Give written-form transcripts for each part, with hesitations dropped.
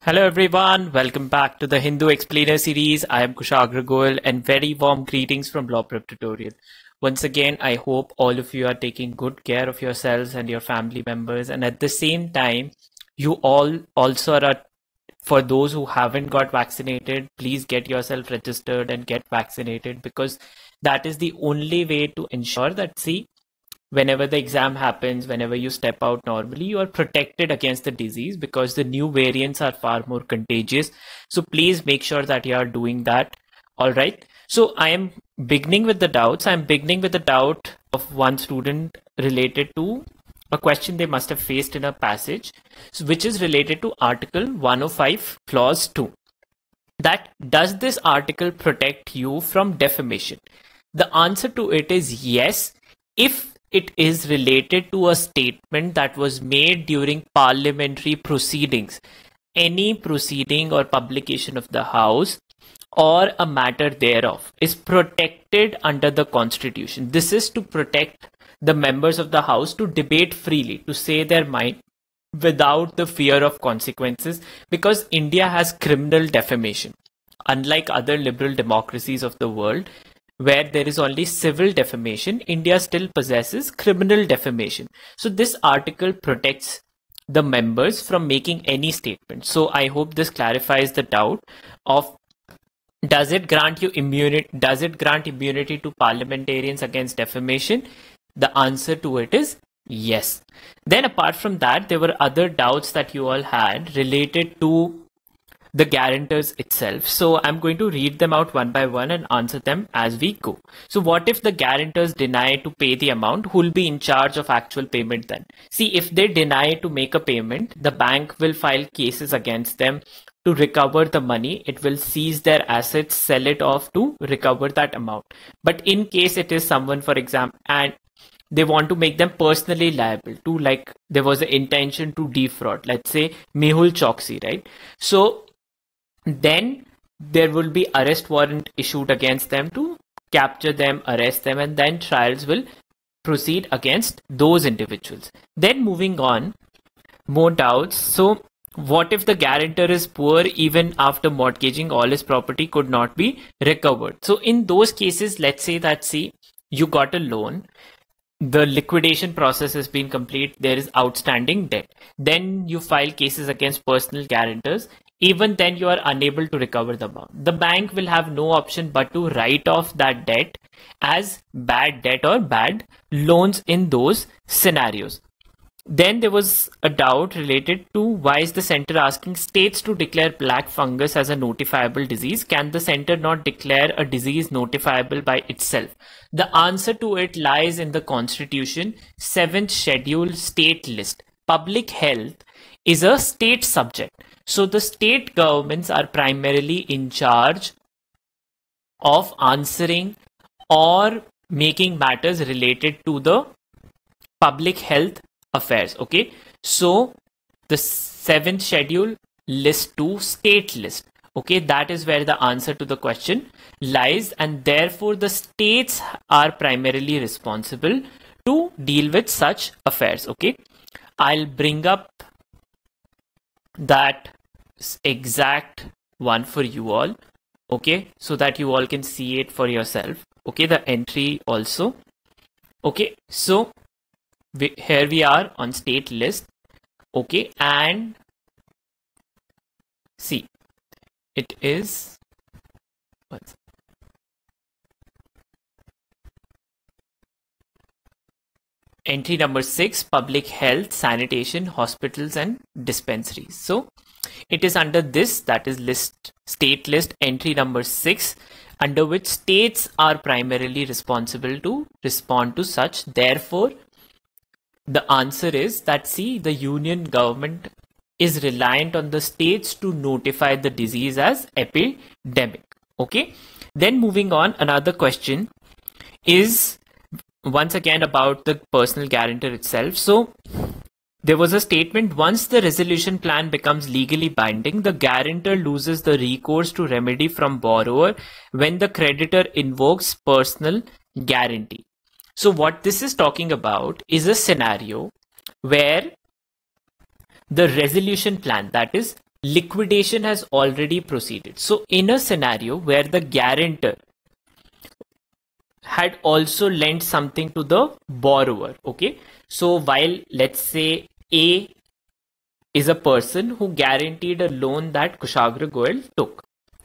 Hello everyone, welcome back to the Hindu Explainer series. I am Kushagra Goel and very warm greetings from Law Prep Tutorial. Once again, I hope all of you are taking good care of yourselves and your family members, and at the same time, you all also are, for those who haven't got vaccinated, please get yourself registered and get vaccinated, because that is the only way to ensure that, see, whenever the exam happens, whenever you step out normally, you are protected against the disease, because the new variants are far more contagious. So please make sure that you are doing that. All right. So I am beginning with the doubts. I'm beginning with the doubt of one student related to a question they must have faced in a passage, which is related to Article 105, Clause 2. That does this article protect you from defamation? The answer to it is yes, if it is related to a statement that was made during parliamentary proceedings, any proceeding or publication of the House or a matter thereof is protected under the Constitution. This is to protect the members of the House to debate freely, to say their mind without the fear of consequences, because India has criminal defamation. Unlike other liberal democracies of the world, where there is only civil defamation, India still possesses criminal defamation. So this article protects the members from making any statement. So I hope this clarifies the doubt of, does it grant you immunity? Does it grant immunity to parliamentarians against defamation? The answer to it is yes. Then apart from that, there were other doubts that you all had related to the guarantors itself. So I'm going to read them out one by one and answer them as we go. So what if the guarantors deny to pay the amount? Who will be in charge of actual payment then? See, if they deny to make a payment, the bank will file cases against them to recover the money. It will seize their assets, sell it off to recover that amount. But in case it is someone, for example, and they want to make them personally liable to, like, there was an intention to defraud, let's say Mehul Choksi, right? So then there will be arrest warrant issued against them to capture them, arrest them, and then trials will proceed against those individuals. Then moving on, more doubts. So what if the guarantor is poor? Even after mortgaging, all his property could not be recovered. So in those cases, let's say that, see, you got a loan, the liquidation process has been complete, there is outstanding debt. Then you file cases against personal guarantors. Even then you are unable to recover the amount. The bank will have no option but to write off that debt as bad debt or bad loans in those scenarios. Then there was a doubt related to, why is the center asking states to declare black fungus as a notifiable disease? Can the center not declare a disease notifiable by itself? The answer to it lies in the Constitution, 7th schedule, state list. Public health is a state subject. So the state governments are primarily in charge of answering or making matters related to the public health affairs. Okay, so the 7th schedule, list 2, state list. Okay, that is where the answer to the question lies, and therefore the states are primarily responsible to deal with such affairs. Okay, I'll bring up that exact one for you all, okay, so that you all can see it for yourself. Okay, the entry also. Okay, so here we are on state list. Okay, and see, it is entry number 6, public health, sanitation, hospitals and dispensaries. So it is under this, that is list, state list, entry number 6, under which states are primarily responsible to respond to such. Therefore, the answer is that, see, the union government is reliant on the states to notify the disease as epidemic. Okay, then moving on, another question is once again about the personal guarantor itself. So there was a statement, once the resolution plan becomes legally binding, the guarantor loses the recourse to remedy from borrower when the creditor invokes personal guarantee. So what this is talking about is a scenario where the resolution plan, that is liquidation has already proceeded. So in a scenario where the guarantor had also lent something to the borrower, okay, so while let's say A is a person who guaranteed a loan that Kushagra Goel took,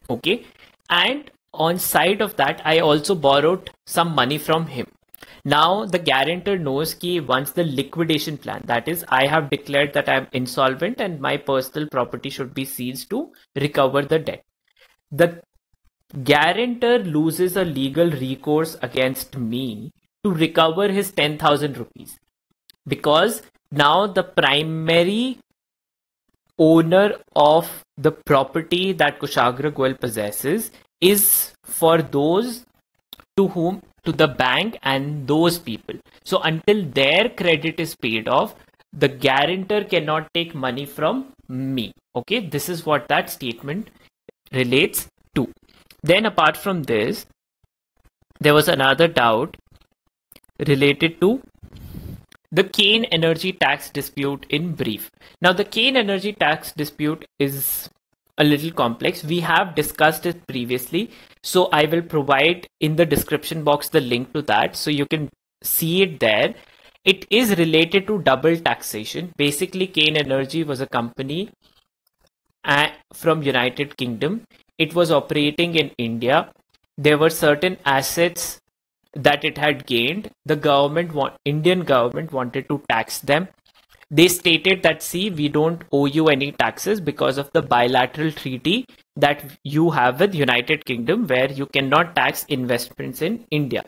okay, and on side of that I also borrowed some money from him. Now the guarantor knows कि once the liquidation plan, that is I have declared that I am insolvent and my personal property should be seized to recover the debt, the guarantor loses a legal recourse against me to recover his 10,000 rupees, because now the primary owner of the property that Kushagra Goel possesses is for those to the bank and those people. So until their credit is paid off, the guarantor cannot take money from me. Okay, this is what that statement relates to. Then apart from this, there was another doubt related to the Kane Energy tax dispute in brief. Now the Kane Energy tax dispute is a little complex. We have discussed it previously, so I will provide in the description box the link to that so you can see it there. It is related to double taxation. Basically, Kane Energy was a company from United Kingdom. It was operating in India. There were certain assets that it had gained. The Indian government wanted to tax them. They stated that, see, we don't owe you any taxes because of the bilateral treaty that you have with United Kingdom, where you cannot tax investments in India.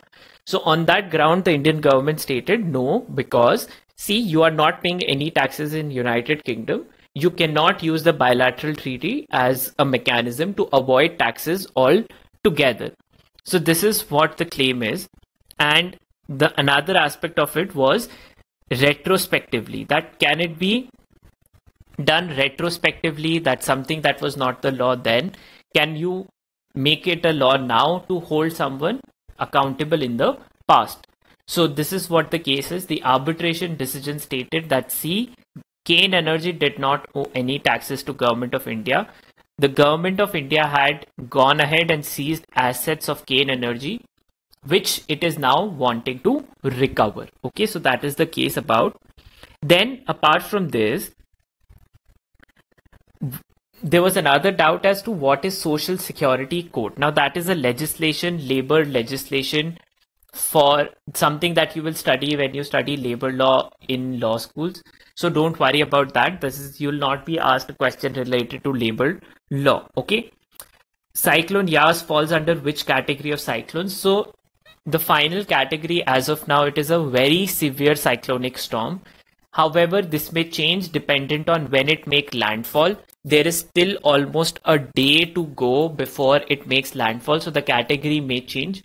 So on that ground, the Indian government stated no, because see, you are not paying any taxes in United Kingdom. You cannot use the bilateral treaty as a mechanism to avoid taxes altogether. So this is what the claim is. And another aspect of it was retrospectively, that can it be done retrospectively? That's something that was not the law then. Can you make it a law now to hold someone accountable in the past? So this is what the case is. The arbitration decision stated that, see, Kane Energy did not owe any taxes to Government of India. The Government of India had gone ahead and seized assets of Kane Energy, which it is now wanting to recover. Okay, so that is the case about. Then apart from this, there was another doubt as to what is Social Security Code. Now that is a legislation, labor legislation, for something that you will study when you study labor law in law schools. So don't worry about that. You'll not be asked a question related to labor law. Okay. Cyclone Yas falls under which category of cyclones? So the final category as of now, it is a very severe cyclonic storm. However, this may change dependent on when it makes landfall. There is still almost a day to go before it makes landfall, so the category may change.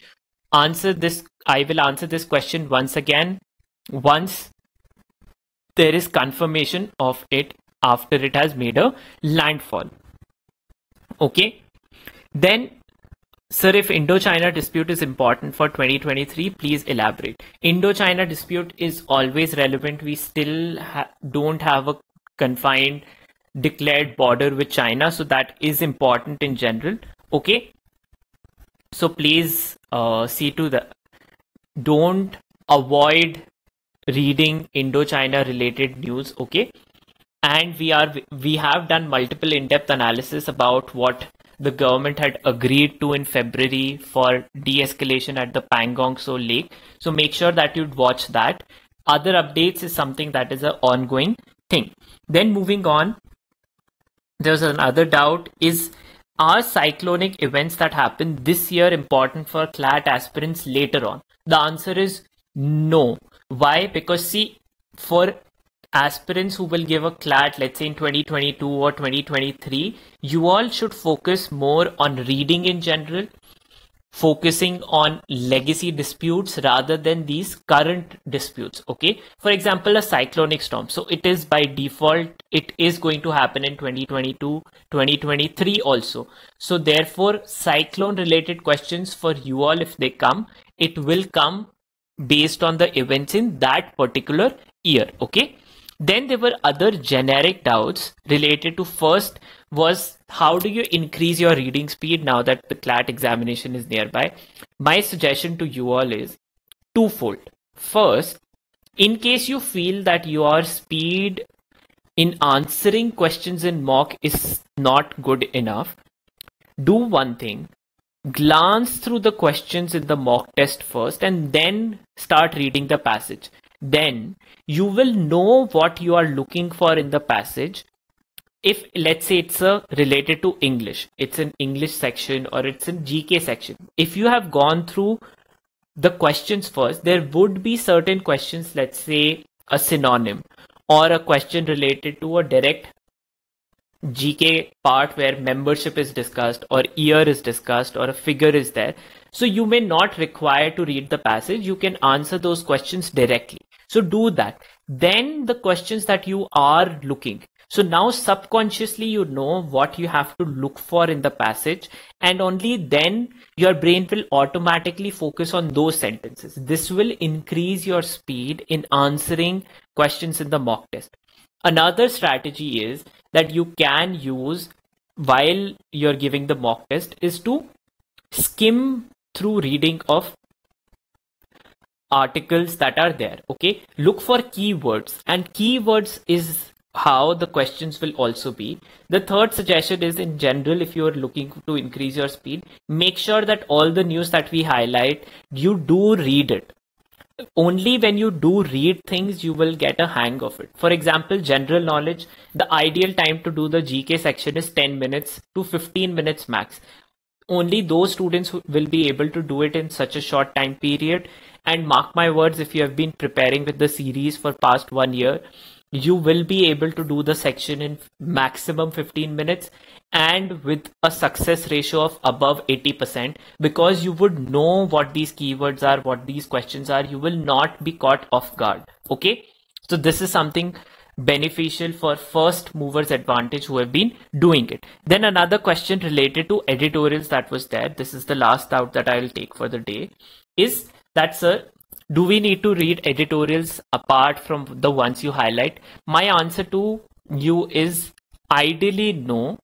I will answer this question once again once there is confirmation of it after it has made a landfall. Okay. Then, sir, if Indo-China dispute is important for 2023, please elaborate. Indo-China dispute is always relevant. We still don't have a confined declared border with China, so that is important in general. Okay. So please see to the, don't avoid reading Indo-China related news. Okay. And we have done multiple in-depth analysis about what the government had agreed to in February for de-escalation at the Pangong Tso Lake. So make sure that you'd watch that. Other updates is something that is an ongoing thing. Then moving on, there's another doubt is, are cyclonic events that happen this year important for CLAT aspirants later on? The answer is no. Why? Because see, for aspirants who will give a CLAT, let's say in 2022 or 2023, you all should focus more on reading in general, focusing on legacy disputes rather than these current disputes. Okay. For example, a cyclonic storm. So it is by default, it is going to happen in 2022, 2023 also. So therefore, cyclone related questions for you all, if they come, it will come based on the events in that particular year. Okay. Then there were other generic doubts related to, first was, how do you increase your reading speed now that the CLAT examination is nearby? My suggestion to you all is twofold. First, in case you feel that your speed in answering questions in mock is not good enough, do one thing. Glance through the questions in the mock test first and then start reading the passage. Then you will know what you are looking for in the passage. If let's say it's related to English, it's an English section or it's in GK section. If you have gone through the questions first, there would be certain questions, let's say a synonym or a question related to a direct GK part where membership is discussed or year is discussed or a figure is there. So you may not require to read the passage. You can answer those questions directly. So do that. Then the questions that you are looking. So now subconsciously you know what you have to look for in the passage, and only then your brain will automatically focus on those sentences. This will increase your speed in answering questions in the mock test. Another strategy is that you can use while you're giving the mock test is to skim through reading of articles that are there. Okay, look for keywords, and keywords is how the questions will also be. The third suggestion is, in general, if you are looking to increase your speed, make sure that all the news that we highlight, you do read it. Only when you do read things, you will get a hang of it. For example, general knowledge, the ideal time to do the GK section is 10 minutes to 15 minutes max. Only those students who will be able to do it in such a short time period. And mark my words, if you have been preparing with the series for past 1 year, you will be able to do the section in maximum 15 minutes and with a success ratio of above 80%, because you would know what these keywords are, what these questions are. You will not be caught off guard. Okay, so this is something beneficial for first movers advantage who have been doing it. Then another question related to editorials that was there, this is the last doubt that I will take for the day, is that, sir, do we need to read editorials apart from the ones you highlight? My answer to you is ideally no.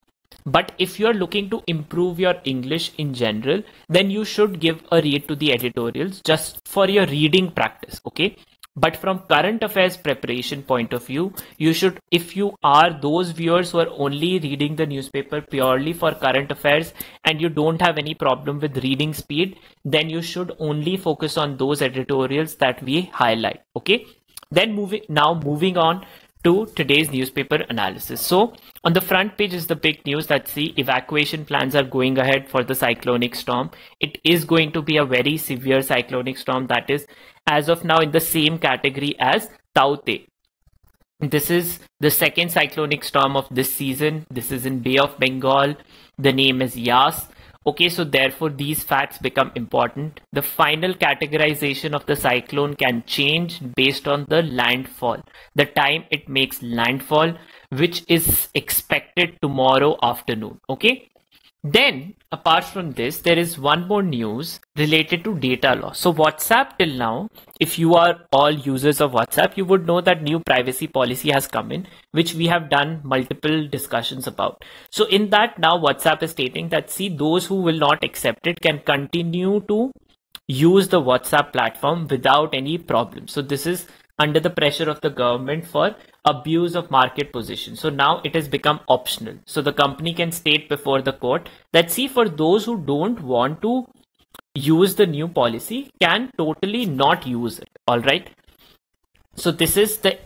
But if you're looking to improve your English in general, then you should give a read to the editorials just for your reading practice. Okay. But from current affairs preparation point of view, you should, if you are those viewers who are only reading the newspaper purely for current affairs and you don't have any problem with reading speed, then you should only focus on those editorials that we highlight. Okay. Then moving on to today's newspaper analysis. So on the front page is the big news that the evacuation plans are going ahead for the cyclonic storm. It is going to be a very severe cyclonic storm that is as of now in the same category as Taute. This is the second cyclonic storm of this season. This is in Bay of Bengal. The name is Yas. Okay, so therefore these facts become important. The final categorization of the cyclone can change based on the landfall, the time it makes landfall, which is expected tomorrow afternoon. Okay. Then apart from this, there is one more news related to data loss. So WhatsApp till now, if you are all users of WhatsApp, you would know that new privacy policy has come in, which we have done multiple discussions about. So in that, now WhatsApp is stating that, see, those who will not accept it can continue to use the WhatsApp platform without any problem. So this is under the pressure of the government for abuse of market position. So now it has become optional. So the company can state before the court that, see, for those who don't want to use the new policy can totally not use it. All right. So this is the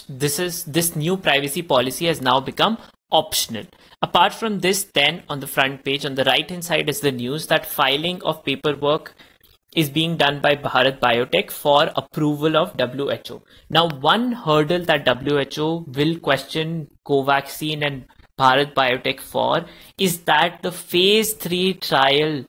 this new privacy policy has now become optional. Apart from this, then on the front page on the right hand side is the news that filing of paperwork is being done by Bharat Biotech for approval of WHO. Now, one hurdle that WHO will question Covaxin and Bharat Biotech for is that the phase 3 trial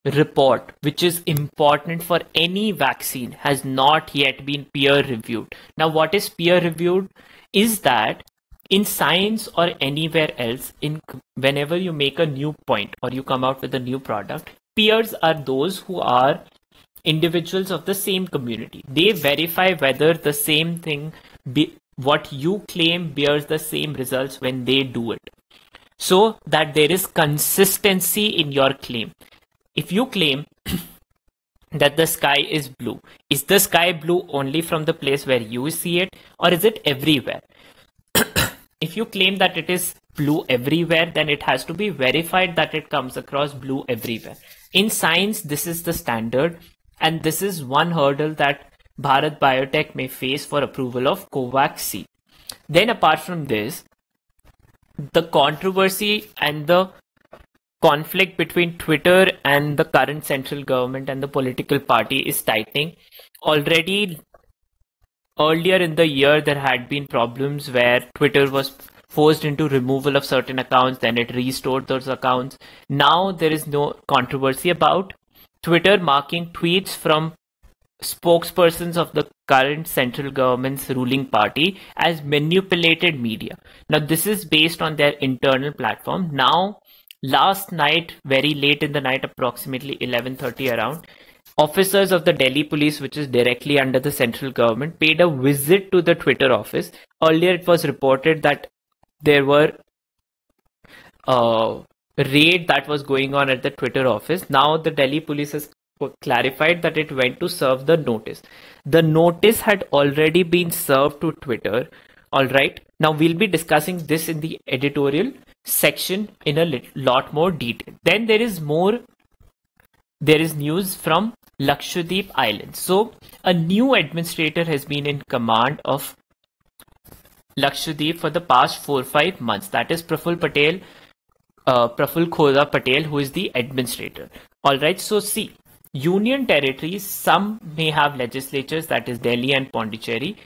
report, which is important for any vaccine, has not yet been peer reviewed. Now, what is peer reviewed is that in science or anywhere else, whenever you make a new point or you come out with a new product, peers are those who are individuals of the same community. They verify whether the same thing what you claim bears the same results when they do it, so that there is consistency in your claim. If you claim that the sky is blue, is the sky blue only from the place where you see it, or is it everywhere? If you claim that it is blue everywhere, then it has to be verified that it comes across blue everywhere. In science, this is the standard, and this is one hurdle that Bharat Biotech may face for approval of Covaxin. Then apart from this, the controversy and the conflict between Twitter and the current central government and the political party is tightening. Already earlier in the year, there had been problems where Twitter was forced into removal of certain accounts, then it restored those accounts. Now there is no controversy about Twitter marking tweets from spokespersons of the current central government's ruling party as manipulated media. Now this is based on their internal platform. Now, last night, very late in the night, approximately 11:30 around, officers of the Delhi police, which is directly under the central government, paid a visit to the Twitter office. Earlier, it was reported that there were raid that was going on at the Twitter office. Now, the Delhi police has clarified that it went to serve the notice. The notice had already been served to Twitter. All right. Now, we'll be discussing this in the editorial section in a lot more detail. Then there is news from Lakshadweep Islands. So a new administrator has been in command of Lakshadweep for the past 4-5 months. That is Praful Khodha Patel, who is the administrator. All right. So see, union territories, some may have legislatures, that is Delhi and Pondicherry,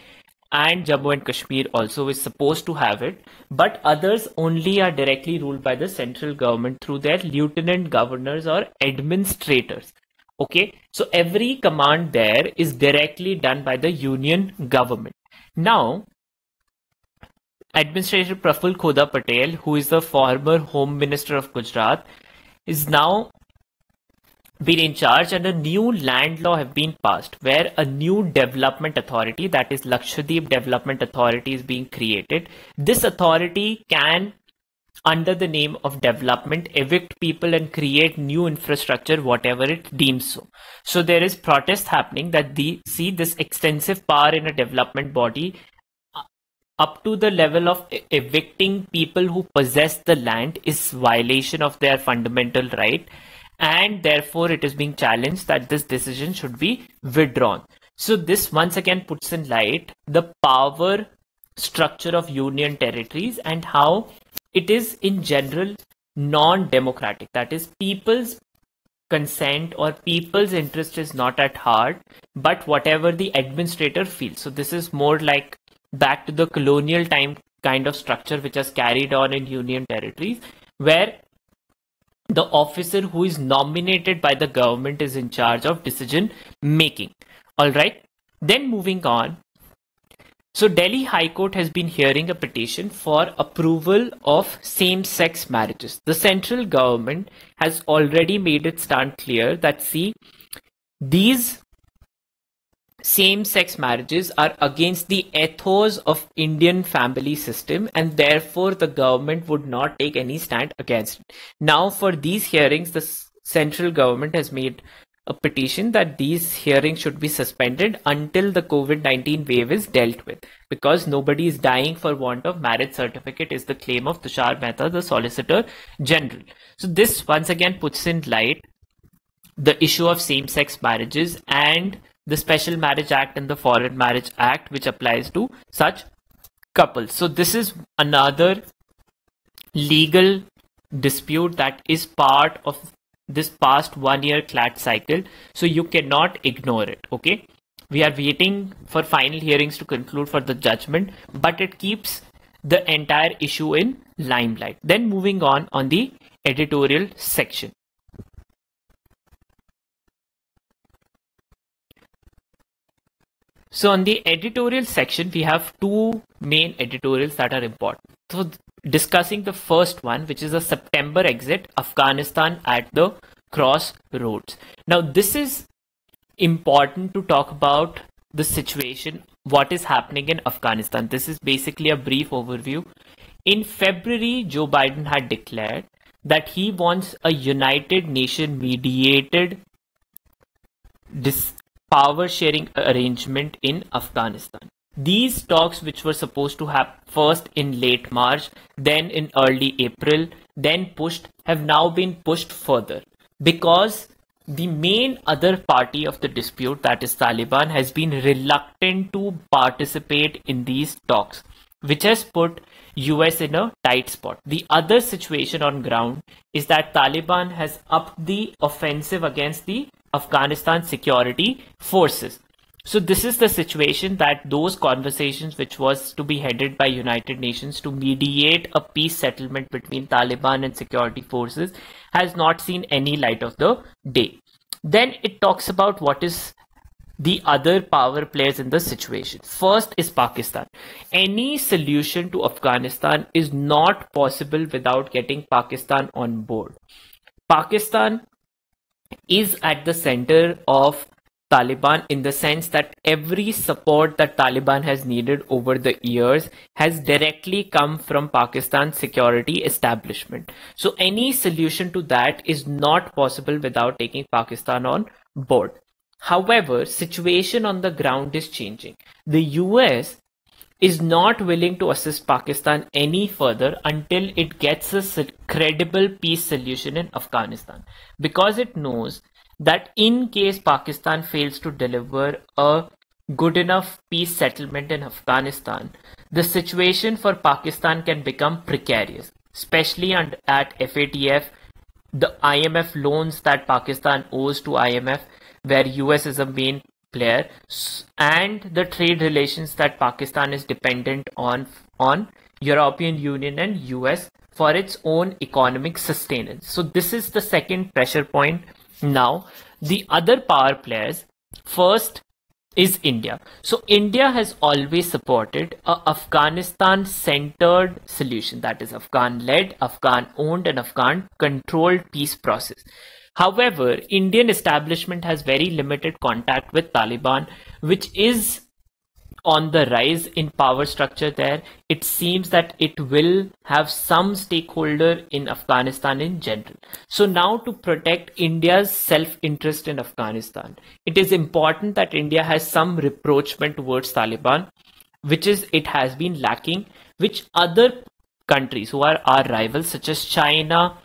and Jammu and Kashmir also is supposed to have it, but others only are directly ruled by the central government through their lieutenant governors or administrators. Okay, so every command there is directly done by the union government. Now, Administrator Praful Khodha Patel, who is the former Home Minister of Gujarat, is now been in charge, and a new land law have been passed where a new development authority, that is Lakshadweep Development Authority, is being created. This authority can, under the name of development, evict people and create new infrastructure, whatever it deems so. So there is protest happening that this extensive power in a development body up to the level of evicting people who possess the land is violation of their fundamental right. And therefore, it is being challenged that this decision should be withdrawn. So this once again puts in light the power structure of union territories and how it is in general non-democratic. That is, people's consent or people's interest is not at heart, but whatever the administrator feels. So this is more like back to the colonial time kind of structure which has carried on in union territories, where the officer who is nominated by the government is in charge of decision making. All right. Then moving on. So Delhi High Court has been hearing a petition for approval of same-sex marriages. The central government has already made its stand clear that these same-sex marriages are against the ethos of Indian family system, and therefore the government would not take any stand against it. Now, for these hearings, the central government has made a petition that these hearings should be suspended until the COVID-19 wave is dealt with, because nobody is dying for want of marriage certificate, is the claim of Tushar Mehta, the Solicitor General. So this once again puts in light the issue of same-sex marriages and the Special Marriage Act and the Foreign Marriage Act, which applies to such couples. So this is another legal dispute that is part of this past 1 year CLAT cycle. So you cannot ignore it. Okay. We are waiting for final hearings to conclude for the judgment, but it keeps the entire issue in limelight. Then moving on the editorial section. So on the editorial section, we have two main editorials that are important. So discussing the first one, which is a September exit, Afghanistan at the crossroads. Now this is important to talk about the situation, what is happening in Afghanistan. This is basically a brief overview. In February, Joe Biden had declared that he wants a United Nations mediated power sharing arrangement in Afghanistan. These talks, which were supposed to happen first in late March, then in early April, then pushed, have now been pushed further because the main other party of the dispute, that is Taliban, has been reluctant to participate in these talks, which has put US in a tight spot. The other situation on ground is that Taliban has upped the offensive against the Afghanistan security forces. So this is the situation, that those conversations which was to be headed by United Nations to mediate a peace settlement between Taliban and security forces has not seen any light of the day. Then it talks about what is the other power players in the situation. First is Pakistan. Any solution to Afghanistan is not possible without getting Pakistan on board. Pakistan is at the center of Taliban in the sense that every support that Taliban has needed over the years has directly come from Pakistan's security establishment. So any solution to that is not possible without taking Pakistan on board. However, situation on the ground is changing. The US is not willing to assist Pakistan any further until it gets a credible peace solution in Afghanistan, because it knows that in case Pakistan fails to deliver a good enough peace settlement in Afghanistan, the situation for Pakistan can become precarious, especially at FATF, the IMF loans that Pakistan owes to IMF, where US is a main player, and the trade relations that Pakistan is dependent on European Union and US for its own economic sustenance. So this is the second pressure point. Now, the other power players, first is India. So India has always supported a Afghanistan-centered solution, that is Afghan-led, Afghan-owned and Afghan-controlled peace process. However, Indian establishment has very limited contact with Taliban, which is on the rise in power structure there. It seems that it will have some stakeholder in Afghanistan in general. So now, to protect India's self-interest in Afghanistan, it is important that India has some rapprochement towards Taliban, which is it has been lacking, which other countries who are our rivals such as China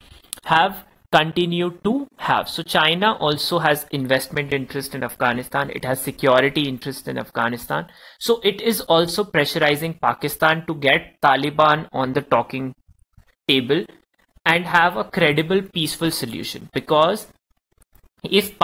have continued to have. So China also has investment interest in Afghanistan. It has security interest in Afghanistan. So it is also pressurizing Pakistan to get Taliban on the talking table and have a credible peaceful solution. Because if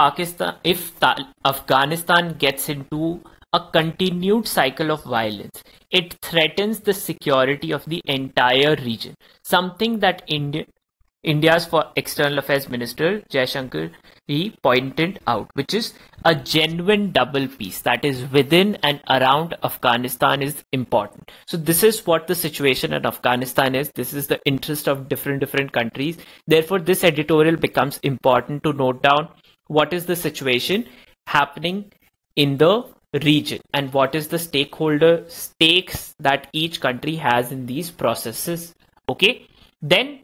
Afghanistan gets into a continued cycle of violence, it threatens the security of the entire region. Something that India's External Affairs Minister Jaishankar, he pointed out, which is a genuine double peace that is within and around Afghanistan is important. So this is what the situation in Afghanistan is. This is the interest of different countries. Therefore, this editorial becomes important to note down what is the situation happening in the region and what is the stakes that each country has in these processes. Okay, then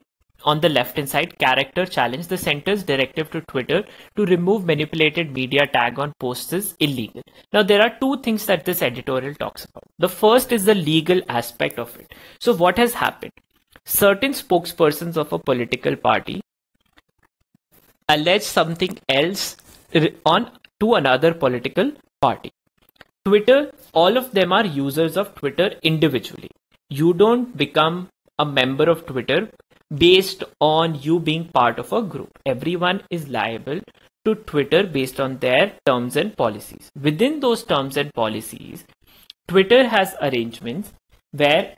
on the left hand side, character challenge. The center's directive to Twitter to remove manipulated media tag on posts is illegal. Now, there are two things that this editorial talks about. The first is the legal aspect of it. So what has happened? Certain spokespersons of a political party allege something else to another political party. Twitter, all of them are users of Twitter individually. You don't become a member of Twitter based on you being part of a group. Everyone is liable to Twitter based on their terms and policies. Within those terms and policies, Twitter has arrangements where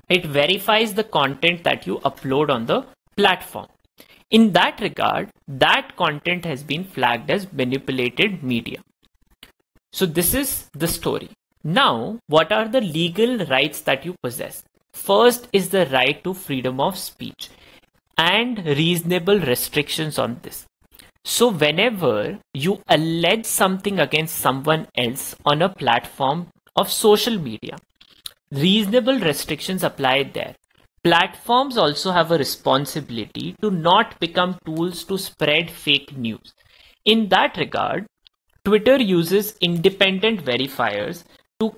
it verifies the content that you upload on the platform. In that regard, that content has been flagged as manipulated media. So this is the story. Now, what are the legal rights that you possess? First is the right to freedom of speech and reasonable restrictions on this. So whenever you allege something against someone else on a platform of social media, reasonable restrictions apply there. Platforms also have a responsibility to not become tools to spread fake news. In that regard, Twitter uses independent verifiers to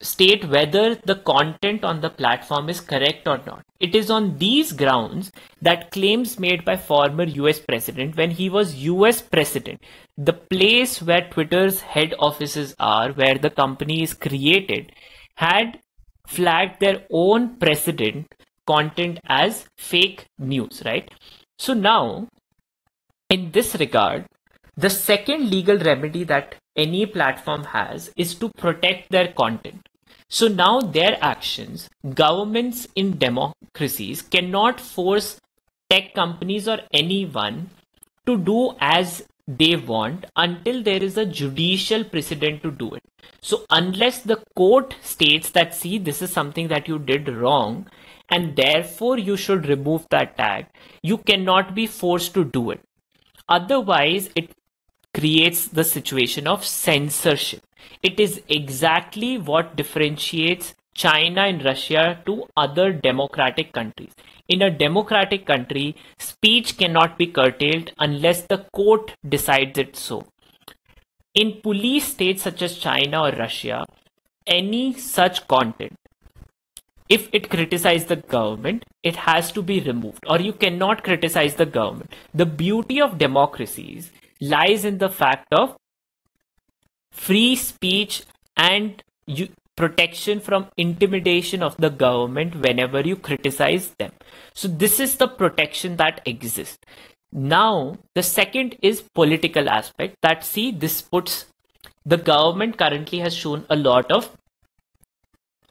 state whether the content on the platform is correct or not. It is on these grounds that claims made by former US president when he was US president, the place where Twitter's head offices are, where the company is created, had flagged their own president content as fake news, right? So now, in this regard, the second legal remedy that any platform has is to protect their content. So now their actions, governments in democracies cannot force tech companies or anyone to do as they want until there is a judicial precedent to do it. So unless the court states that, see, this is something that you did wrong and therefore you should remove that tag, you cannot be forced to do it. Otherwise, it creates the situation of censorship. It is exactly what differentiates China and Russia to other democratic countries. In a democratic country, speech cannot be curtailed unless the court decides it so. In police states such as China or Russia, any such content, if it criticizes the government, it has to be removed, or you cannot criticize the government. The beauty of democracies lies in the fact of free speech and protection from intimidation of the government whenever you criticize them. So this is the protection that exists. Now, the second is political aspect that, see, this puts the government currently has shown a lot of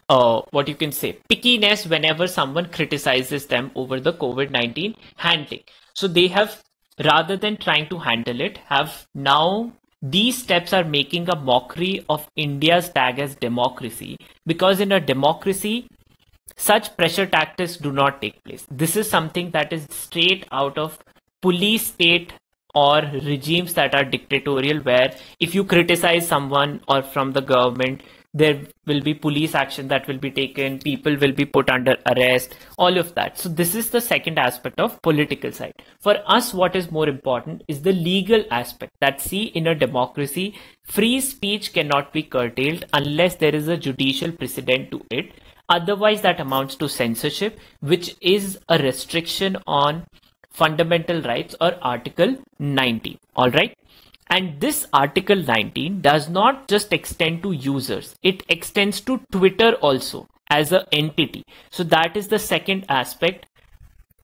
what you can say, pickiness whenever someone criticizes them over the COVID-19 handling. So they have, rather than trying to handle it, have now these steps are making a mockery of India's tag as democracy, because in a democracy, such pressure tactics do not take place. This is something that is straight out of police state or regimes that are dictatorial, where if you criticize someone or from the government, there will be police action that will be taken, people will be put under arrest, all of that. So this is the second aspect of political side. For us, what is more important is the legal aspect that, see, in a democracy, free speech cannot be curtailed unless there is a judicial precedent to it. Otherwise, that amounts to censorship, which is a restriction on fundamental rights, or Article 19. All right. And this Article 19 does not just extend to users, it extends to Twitter also as an entity. So that is the second aspect.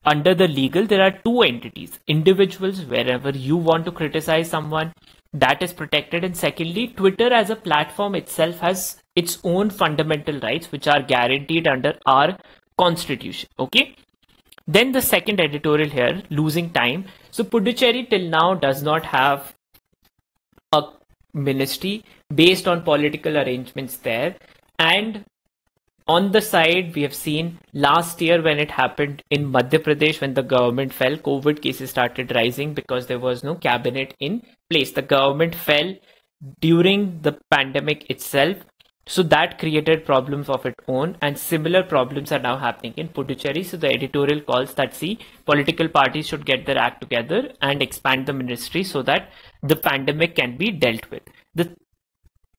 Under the legal, there are two entities: individuals, wherever you want to criticize someone, that is protected. And secondly, Twitter as a platform itself has its own fundamental rights, which are guaranteed under our constitution. Okay. Then the second editorial here, losing time. So Puducherry till now does not have a ministry based on political arrangements there. And on the side, we have seen last year when it happened in Madhya Pradesh, when the government fell, COVID cases started rising because there was no cabinet in place. The government fell during the pandemic itself. So that created problems of its own, and similar problems are now happening in Puducherry. So the editorial calls that, see, political parties should get their act together and expand the ministry so that the pandemic can be dealt with. The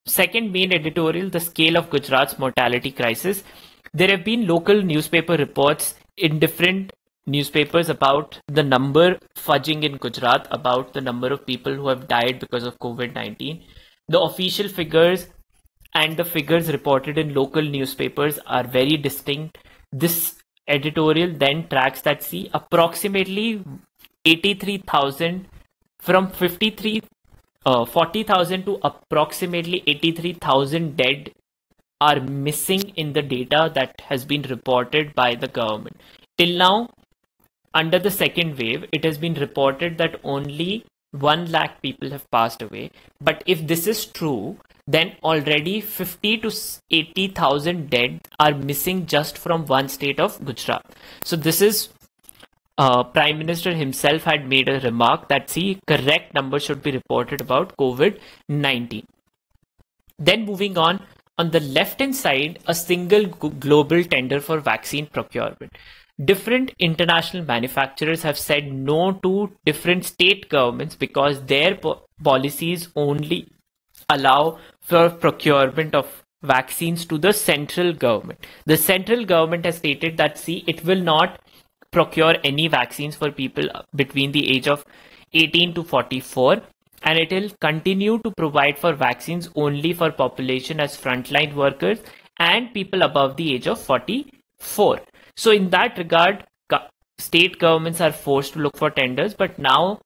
second main editorial, the scale of Gujarat's mortality crisis. There have been local newspaper reports in different newspapers about the number fudging in Gujarat, about the number of people who have died because of COVID-19. The official figures and the figures reported in local newspapers are very distinct. This editorial then tracks that, see, approximately 83,000 from 40,000 to approximately 83,000 dead are missing in the data that has been reported by the government. Till now, under the second wave, it has been reported that only 1 lakh people have passed away. But if this is true, then already 50 to 80,000 dead are missing just from one state of Gujarat. So this is Prime Minister himself had made a remark that see, correct numbers should be reported about COVID-19. Then moving on the left-hand side, a single global tender for vaccine procurement. Different international manufacturers have said no to different state governments because their policies only allow for procurement of vaccines to the central government. The central government has stated that, see, it will not procure any vaccines for people between the age of 18 to 44, and it will continue to provide for vaccines only for population as frontline workers and people above the age of 44. So in that regard, state governments are forced to look for tenders, but now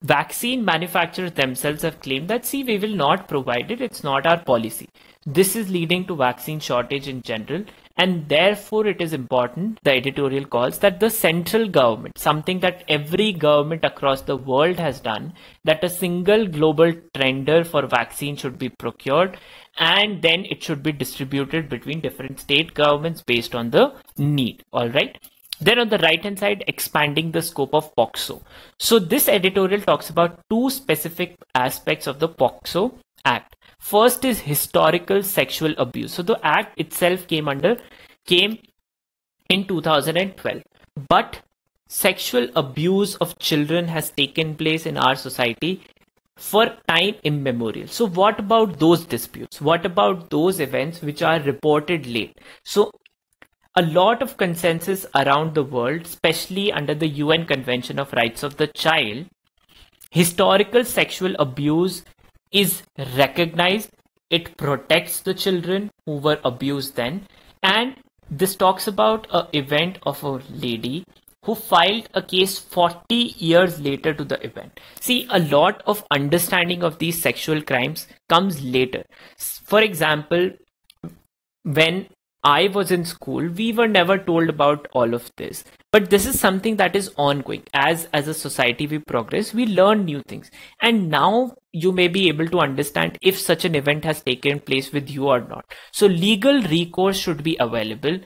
vaccine manufacturers themselves have claimed that, see, we will not provide it, it's not our policy. This is leading to vaccine shortage in general, and therefore it is important, the editorial calls, that the central government, something that every government across the world has done, that a single global tender for vaccine should be procured, and then it should be distributed between different state governments based on the need. All right. Then on the right hand side, expanding the scope of POCSO. So this editorial talks about two specific aspects of the POCSO Act. First is historical sexual abuse. So the act itself came in 2012, but sexual abuse of children has taken place in our society for time immemorial. So what about those disputes? What about those events which are reported late? So a lot of consensus around the world, especially under the UN Convention of Rights of the Child, historical sexual abuse is recognized. It protects the children who were abused then. And this talks about an event of a lady who filed a case 40 years later to the event. See, a lot of understanding of these sexual crimes comes later. For example, when I was in school, we were never told about all of this. But this is something that is ongoing. As a society we progress, we learn new things. And now you may be able to understand if such an event has taken place with you or not. So legal recourse should be available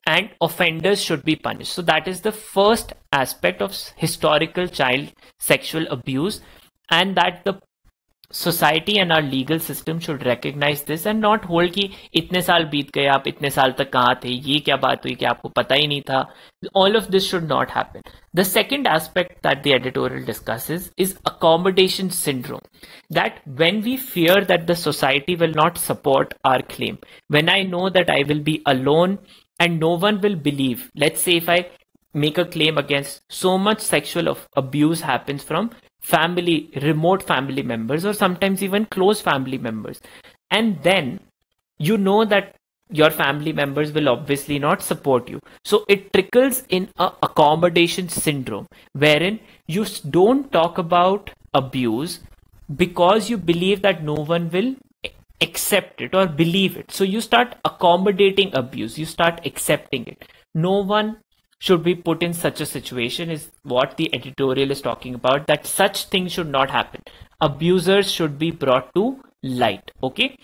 and offenders should be punished. So that is the first aspect of historical child sexual abuse, and that the society and our legal system should recognize this and not hold कि इतने साल बीत गए, आप इतने साल तक कहाँ थे, ये क्या बात हुई कि आपको पता ही नहीं था. All of this should not happen. The second aspect that the editorial discusses is accommodation syndrome. That when we fear that the society will not support our claim, when I know that I will be alone and no one will believe, let's say if I make a claim against so much sexual abuse happens from remote family members, or sometimes even close family members, and then you know that your family members will obviously not support you. So it trickles in a accommodation syndrome, wherein you don't talk about abuse because you believe that no one will accept it or believe it. So you start accommodating abuse, you start accepting it. No one should be put in such a situation, is what the editorial is talking about, that such things should not happen. Abusers should be brought to light. Okay.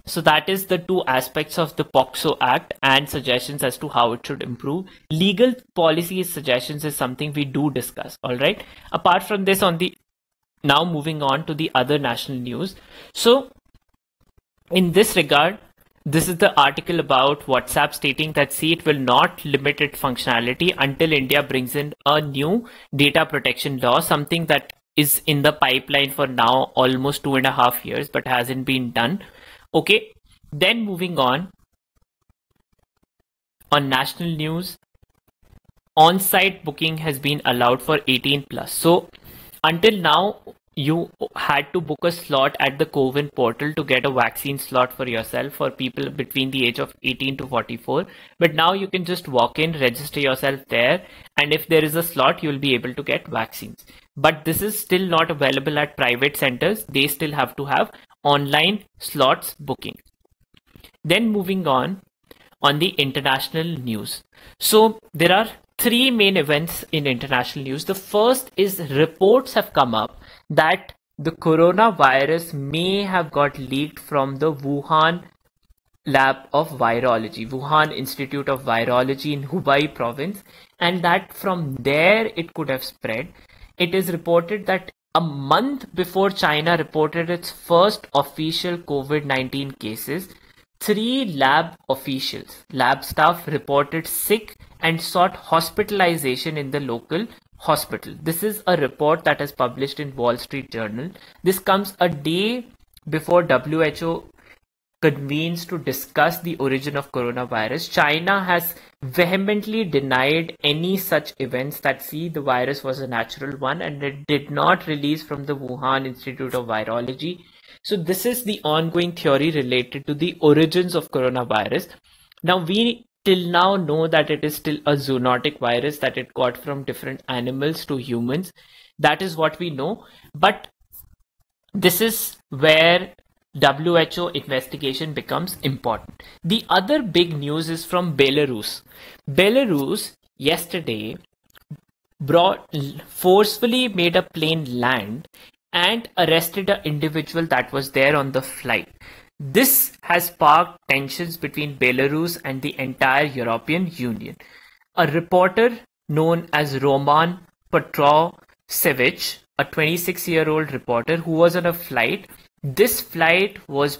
So that is the two aspects of the POCSO Act and suggestions as to how it should improve. Legal policy suggestions is something we do discuss. All right. Apart from this, now moving on to the other national news. So in this regard, this is the article about WhatsApp stating that, see, it will not limit its functionality until India brings in a new data protection law, something that is in the pipeline for now almost 2.5 years, but hasn't been done. Okay, then moving on national news, on-site booking has been allowed for 18 plus. So until now, you had to book a slot at the CoWIN portal to get a vaccine slot for yourself for people between the age of 18 to 44. But now you can just walk in, register yourself there, and if there is a slot, you will be able to get vaccines. But this is still not available at private centers. They still have to have online slots booking. Then moving on the international news. So there are three main events in international news. The first is reports have come up that the coronavirus may have got leaked from the Wuhan lab of virology, Wuhan Institute of Virology in Hubei province, and that from there it could have spread. It is reported that a month before China reported its first official COVID-19 cases, 3 lab staff reported sick and sought hospitalization in the local hospital. This is a report that is published in Wall Street Journal. This comes a day before WHO convenes to discuss the origin of coronavirus. China has vehemently denied any such events that the virus was a natural one, and it did not release from the Wuhan Institute of Virology. So this is the ongoing theory related to the origins of coronavirus. Now we till now know that it is still a zoonotic virus, that it got from different animals to humans. That is what we know. But this is where WHO investigation becomes important. The other big news is from Belarus. Belarus yesterday forcefully made a plane land and arrested an individual that was there on the flight. This has sparked tensions between Belarus and the entire European Union. A reporter known as Roman Petrosevich, a 26-year-old reporter who was on a flight. This flight was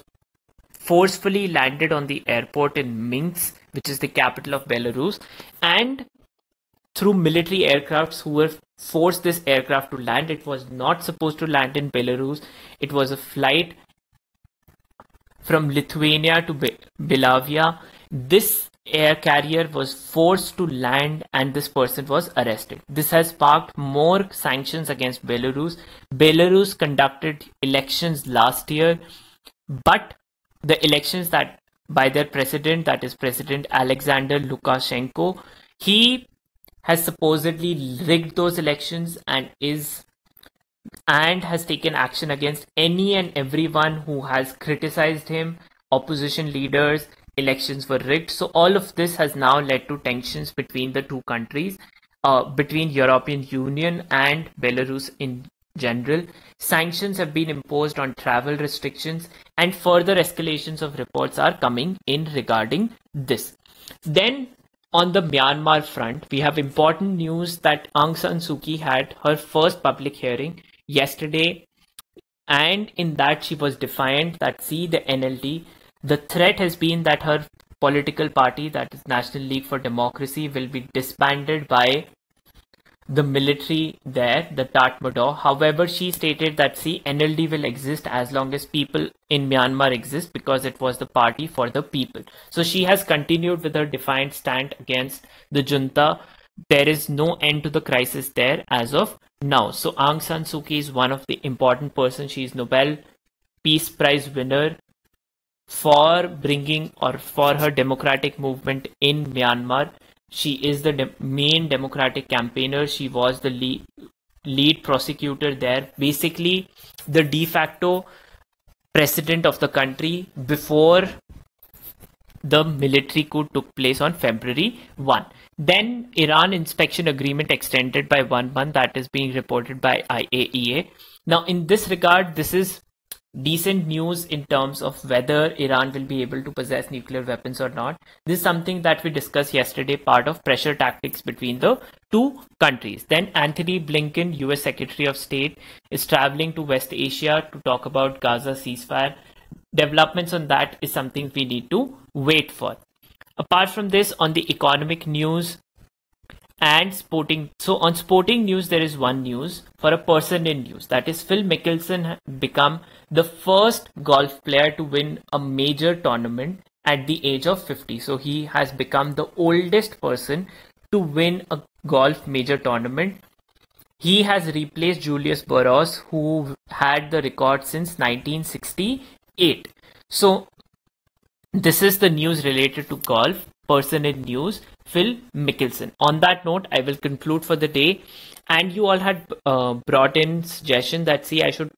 forcefully landed on the airport in Minsk, which is the capital of Belarus, and through military aircrafts who were forced this aircraft to land. It was not supposed to land in Belarus. It was a flight from Lithuania to Belavia. This air carrier was forced to land and this person was arrested. This has sparked more sanctions against Belarus. Belarus conducted elections last year, but the elections that by their president, that is President Alexander Lukashenko, he has supposedly rigged those elections and has taken action against any and everyone who has criticized him, opposition leaders. Elections were rigged. So all of this has now led to tensions between the two countries, between European Union and Belarus in general. Sanctions have been imposed on travel restrictions, and further escalations of reports are coming in regarding this. Then on the Myanmar front, we have important news that Aung San Suu Kyi had her first public hearing yesterday, and in that she was defiant that the NLD, the threat has been that her political party, that is National League for Democracy, will be disbanded by the military there, the Tatmadaw. However, she stated that NLD will exist as long as people in Myanmar exist, because it was the party for the people. So she has continued with her defiant stand against the junta. There is no end to the crisis there as of now. So Aung San Suu Kyi is one of the important persons. She is Nobel Peace Prize winner for bringing or for her democratic movement in Myanmar. She is the main democratic campaigner. She was the lead prosecutor there, basically the de facto president of the country before the military coup took place on February 1. Then Iran inspection agreement extended by 1 month, that is being reported by IAEA. Now in this regard, this is decent news in terms of whether Iran will be able to possess nuclear weapons or not. This is something that we discussed yesterday, part of pressure tactics between the two countries. Then Anthony Blinken, US Secretary of State, is traveling to West Asia to talk about Gaza ceasefire. Developments on that is something we need to wait for. Apart from this, on the economic news and sporting. So on sporting news, there is one news for a person in news. That is Phil Mickelson become the first golf player to win a major tournament at the age of 50. So he has become the oldest person to win a golf major tournament. He has replaced Julius Boros, who had the record since 1968. So this is the news related to golf. Person in news, Phil Mickelson. On that note, I will conclude for the day. And you all had brought in suggestion that I should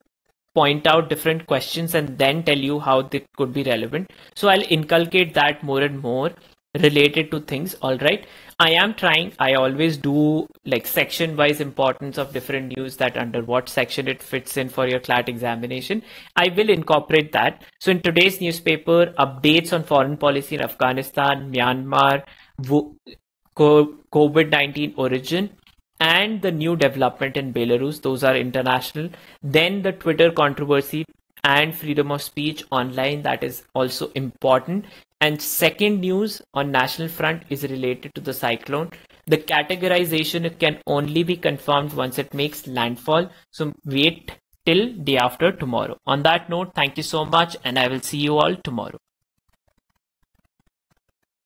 point out different questions and then tell you how they could be relevant. So I'll inculcate that more and more. related to things. All right. I am trying, I always do like section wise importance of different news, that under what section it fits in for your CLAT examination. I will incorporate that. So in today's newspaper, updates on foreign policy in Afghanistan, Myanmar, COVID-19 origin, and the new development in Belarus. Those are international. Then the Twitter controversy and freedom of speech online, that is also important. And second news on national front is related to the cyclone. The categorization can only be confirmed once it makes landfall. So wait till day after tomorrow. On that note, thank you so much, and I will see you all tomorrow.